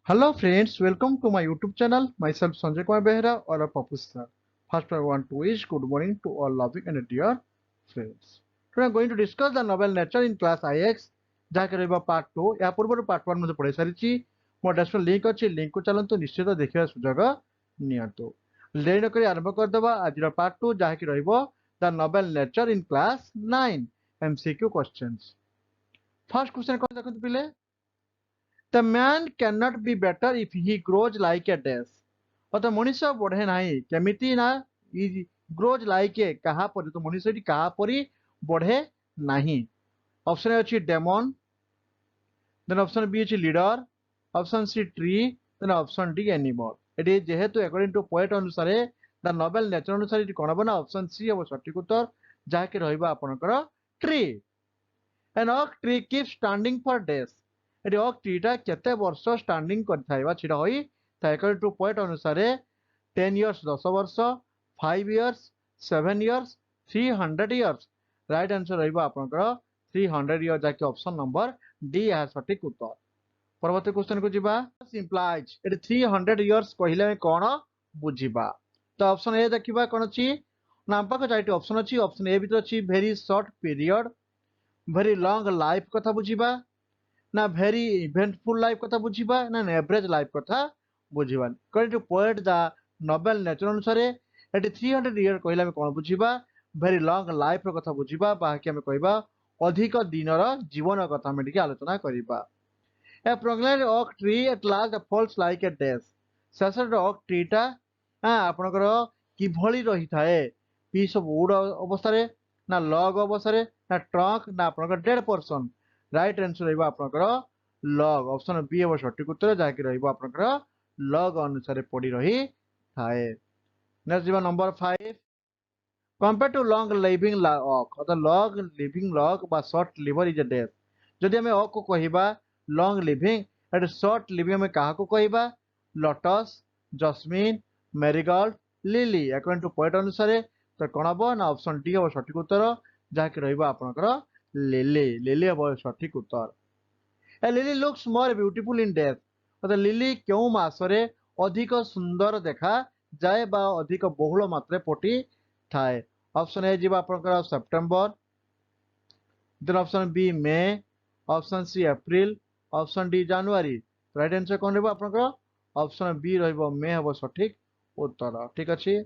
Hello friends, welcome to my YouTube channel. Myself Sanjay Kumar Behra or a Papu sir. First I want to wish good morning to all loving and dear friends. Today I am going to discuss the novel nature in class IX. ଯାହାକି ରହିବ part 2 ଏହା ପୂର୍ବରୁ part 1 ମଧ୍ୟ ପଢ଼ି ସାରିଛି ମୋ ଡେସ୍କ୍ରିପ୍ସନ link ଅଛି ଲିଙ୍କକୁ ଚାଲନ୍ତୁ ନିଶ୍ଚିତ ଦେଖିବା ସୁଯୋଗ ନିଅନ୍ତୁ ଡେରି ନକରି ଆରମ୍ଭ କରିଦେବା ଆଜିର ପାର୍ଟ 2 ଯାହାକି ରହିବ the noble nature in class 9 MCQ questions first question କ'ଣ ଦେଖନ୍ତୁ ପିଲେ The man cannot be better if he grows like a dash. तो मनुष्य बढ़े नहीं केमिति ना ग्रोज लाइक ए कहा परी तो मनुष्य कहा परी बढ़े नहीं ऑप्शन ए अच्छी डेमन देन ऑप्शन बी अच्छी leader option C tree then option D animal एटी जेहेतु अकॉर्डिंग टू पोएट अनुसार द नोबेल नेचर अनुसार ये कौन हम ना ऑप्शन सी हम सठिक उत्तर जहाँकि रहा आपंकर ट्री एन ऑक tree keep standing for days ये ऑक ट्रीटा केते वर्ष स्टैंडिंग कर छिड़ा होई अकॉर्डिंग टू पोएट अनुसार 10 years 10 वर्ष 5 years 7 years 300 years right answer रहिबा आपनकर 300 years जाके ऑप्शन नंबर डी है सठिक उत्तर परवर्ती क्वेश्चन को जिबा सिंपलाइज एटी 300 years कहिले कोन बुझिबा तो ऑप्शन ए देखिबा कोन अछि नाम पाक चारटी ऑप्शन अछि ऑप्शन ए भीतर अछि very short period very long life कथा बुझिबा ना वेरी इवेंटफुल लाइफ कथा बुझिबा ना एवरेज लाइफ कथा बुझिबा according to poet the noble nature अनुसार एटी 300 years कहले हम कोन बुझिबा वेरी लॉन्ग लाइफ रो कथा बुझिबा बाकी हम कहबा अधिक दिनर जीवन कथा हम टिके आलोचना करिबा ए प्रोग्लेड oak tree at last falls like a death सेसर ऑक ट्रीटा आपनकर किभली रही थाए पीस ऑफ वुड अवस्था रे ना लॉग अवस्था रे ना ट्रंक ना आपनकर डेड पर्सन राइट आंसर रहिबा आपनकर लॉग ऑप्शन बी है सठिक उत्तर जाके रहिबा आपनकर लॉग अनुसार पड़ी रही थाए नेक्स्ट जीवा number 5 compare to long living oak अर्थात लॉन्ग लिविंग लॉग बा short liver is a death जदि हमें ऑक को कहिबा long living at short living हमें काहा को कहिबा lotus jasmine marigold lily according to poet अनुसार तो कोन हबो ना ऑप्शन डी हबो सठिक उत्तर जाके रहिबा आपनकर लिली लिली हबो सठिक उत्तर A lily looks more beautiful in death अर्थात लिली क्यों मासरे अधिक सुंदर देखा जाए बा अधिक बहुल मात्रा फुटी थाए ऑप्शन ए जीवा आपनकर सेप्टेम्बर देन ऑप्शन बी मे ऑप्शन सी अप्रैल ऑप्शन डी जनवरी राइट आंसर कोन रहबो आपनकर ऑप्शन बी रहबो मे हबो सठिक उत्तर ठीक अछि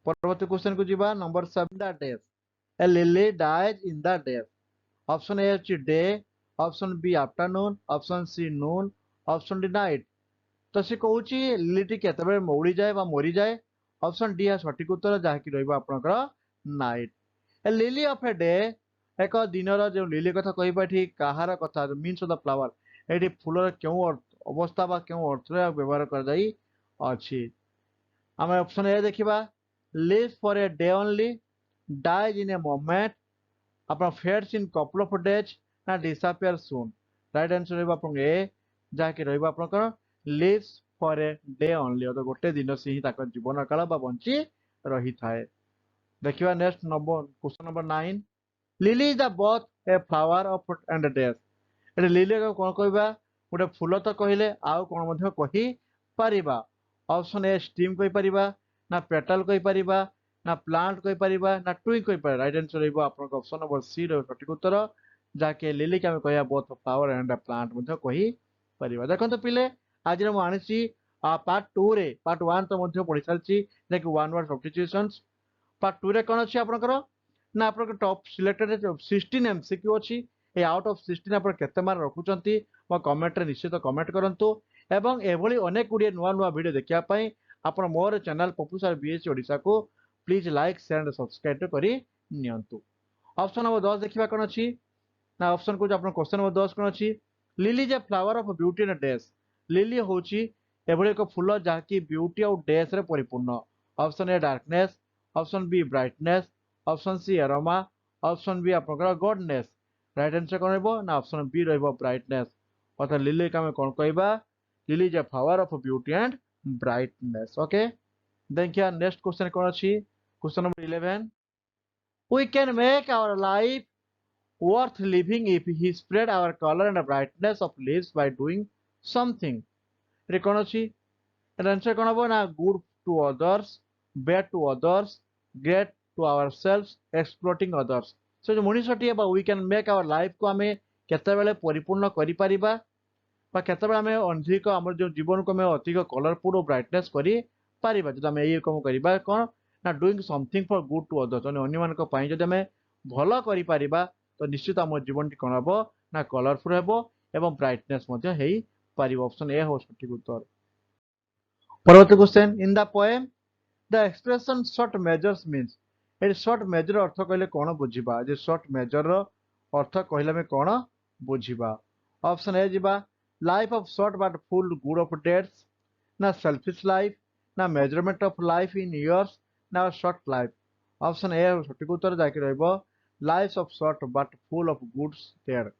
परवर्ती क्वेश्चन को जीवा number 7 the days a lily dies in the days option A अछि day option B afternoon option C noon option D night तो से कहूँ लिलीटी केतबे मौड़ी जाए बा मरी जाए ऑप्शन डी है सठिक उत्तर जहाँकि रहिबा आपनकर night a lily of a day एक दिनर जो लिली कथा कहबा ठीक काहार कथा मीन्स ऑफ द फ्लावर एटी फूलर क्यों अवस्था बा क्यों अर्थ रे व्यवहार कर जाई अछि हम ऑप्शन ए देखिबा live for a day only dies in a moment अपना fades in couple of days ना डिसअपियर सून राइट आंसर रहिबा आपन ए जहाँकि रहिबा आपनकर lives for a day only अर्थात गोटे दिन से ही ताकर जीवन काल बा बंची रही थाए देखिबा next number question number 9 lily is the both A flower of and days Ete lily को कोन कहबा गोटे फूल तो कहले आउ कोन मध्ये कहि परिबा ऑप्शन ए स्टीम कहि परिबा ना पेटल कहि परिबा ना प्लांट कहि परिबा ना ट्विग कहि परिबा राइट आंसर रहबो आपन ऑप्शन नंबर सी रो सठिक उत्तर जाके लिली के हम कहया बोथ फ्लावर एंड प्लांट मध्ये कहि परिबा देखंतो पिले आज मु आनी पार्ट 2 रे पार्ट 1 तो मध्य पढ़ी सारी जैसे वन वर्ड सब्स्टिट्यूशंस पार्ट 2 रे कौन अच्छी आपनकर ना आपन टॉप सिलेक्टेड 16 MCQ अच्छी ए आउट ऑफ 16 आप केते मार्क रखुचंती मो कमेंट रे निश्चित कमेंट करंतु एवं एभली अनेक गुड़िए नुआ नुआ वीडियो देखिया पई आपन मोर channel Pappu sir BSc Odisha को please like share and subscribe करी नियंतु ऑप्शन नंबर 10 देखिबा कोन अच्छी ना ऑप्शन को आपन क्वेश्चन नंबर 10 कोन अच्छी lily is a flower of beauty and days lily होची एभली एक फूल जहाँकि ब्यूटी और डेज रे परिपूर्ण option A darkness option B brightness option C aroma option B आपनकर गॉडनेस राइट आंसर कोन रहबो ना ऑप्शन बी रहबो ब्राइटनेस अर्थात लिली का हम कोन कहबा lily is a flower of beauty and brightness okay देखिए नेक्स्ट क्वेश्चन कोन अछि question number 11 we can make our life worth living if he spread our color and brightness of leaves by doing something ये कौन अच्छी answer कौन हम ना good to others bad to others great to our self exploiting others से जो मनीषटी we can make our life को आम केतबेले परिपूर्ण करिपरिबा बा केतबेले आम अधिक आम जो जीवन को आम अधिक कलरफुल और ब्राइटनेस करिपरिबा जदि आम ये कम करिबा कौन ना doing something for good to others अन्य मानक पई जदि आम भल करिपरिबा तो निश्चित आम जीवन टी कौन हम ना कलरफुल हेबो एवं brightness Madhya hay पारिबो option A हो सठिक उत्तर परवर्ती question in the poem the expression short measures means ये शॉर्ट मेजर अर्थ कहले कौन बुझिबा जे शॉर्ट मेजर रो अर्थ कहले में कौन बुझिबा ऑप्शन ए जिबा life of short but full good of deeds ना सेल्फिश लाइफ ना measurement of life in years ना शॉर्ट लाइफ ऑप्शन ए सठिक उत्तर जाकि रहइबो life of short but full of good deeds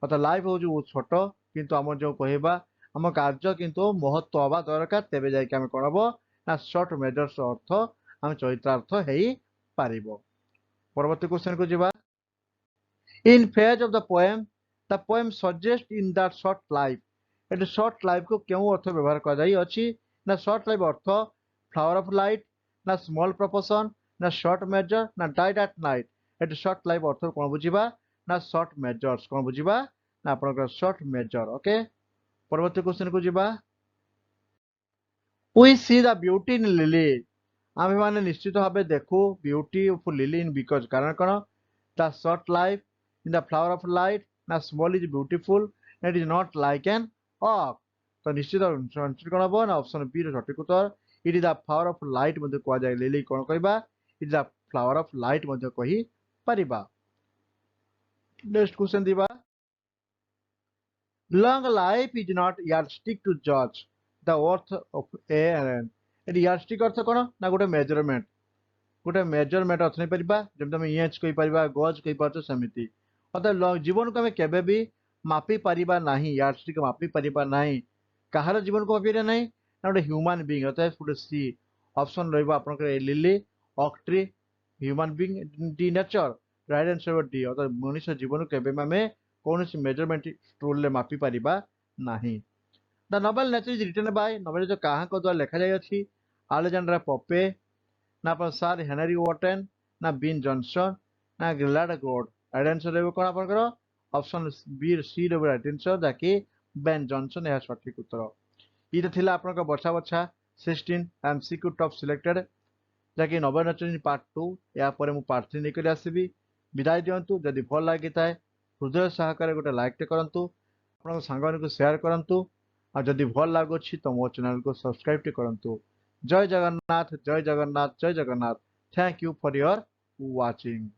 अर्थात लाइफ हूँ बहुत छोट किंतु आम जो कहवा आम कार्य किंतु महत्व हवा दरकार तेरे जाकि आम कौन हम ना शॉर्ट मेजर्स अर्थ आम चरित्रार्थ हो पार परवर्ती क्वेश्चन को जीवा in phase of the poem suggest in that short life ये शॉर्ट लाइफ को क्यों अर्थ व्यवहार कर शॉर्ट लाइफ अर्थ फ्लावर ऑफ लाइट ना स्मॉल प्रोपोर्शन ना शॉर्ट मेजर ना डाइट एट नाइट ये शॉर्ट लाइफ अर्थ कौन बुझा ना शॉर्ट मेजर्स कौन बुझा ना आप शॉर्ट मेजर ओके परवर्ती क्वेश्चन को जीवा we see the beauty in lily आम मैंने निश्चित भाव देखू beauty of lily in because कारण कौन the short life in the flower of light ना small is beautiful it is not like an oak तो निश्चित आंसर कौन हम ना ऑप्शन बी सठिक उत्तर it is the flower of light कह जाए लिली कौन कहवा it is the flower of light कही परिबा नेक्स्ट क्वेश्चन दिबा long life is not yardstick to जज the worth of a and ये यार्डस्टिक अर्थ कौन ना गोटे मेजरमेंट अर्थ नहीं पारिबा जब तुम इंच कहि परिबा गज कहि पारछ सेमिति अर्थात जीवन को आम केबे भी मापी पारिबा नाही यार्डस्टिक मापी पारिबा नाही कहार जीवन को मापी नहीं ना गोटे ह्यूमन बीइंग अर्थात गोटे सी ऑप्शन रहइबा आपनकर लिली ऑक tree human being D nature right answer D अर्थात मनुष्य जीवन को केबे आम कौन मेजरमेंट टूल ले मापी पारिबा नाही the novel nature is written by novel जो कहाँ द्वारा लिखा जाए अलेक्जेंडर पॉपे ना सर हेनरी वॉटन ना बिन जॉनसन ना गिलार्ड गोड राइट आंसर रही कौन आपंकर option B C right answer जहाँकि बेन जॉनसन यह सठिक उत्तर ये थिला आपनका बछा बछा 16 MCQ टॉप सिलेक्टेड जहाँकि नोवेल नेचर पार्ट 2 या पर मु पार्ट 3 निकली आसबि विदाय दिंतु जदि भल लगी था हृदय सहकार गोटे लाइक करंतु आपन सांग को शेयर करंतु और जदि भल लगुच तो मो चैनल को सब्सक्राइब करंतु जय जगन्नाथ जय जगन्नाथ जय Jagannath thank you for your watching.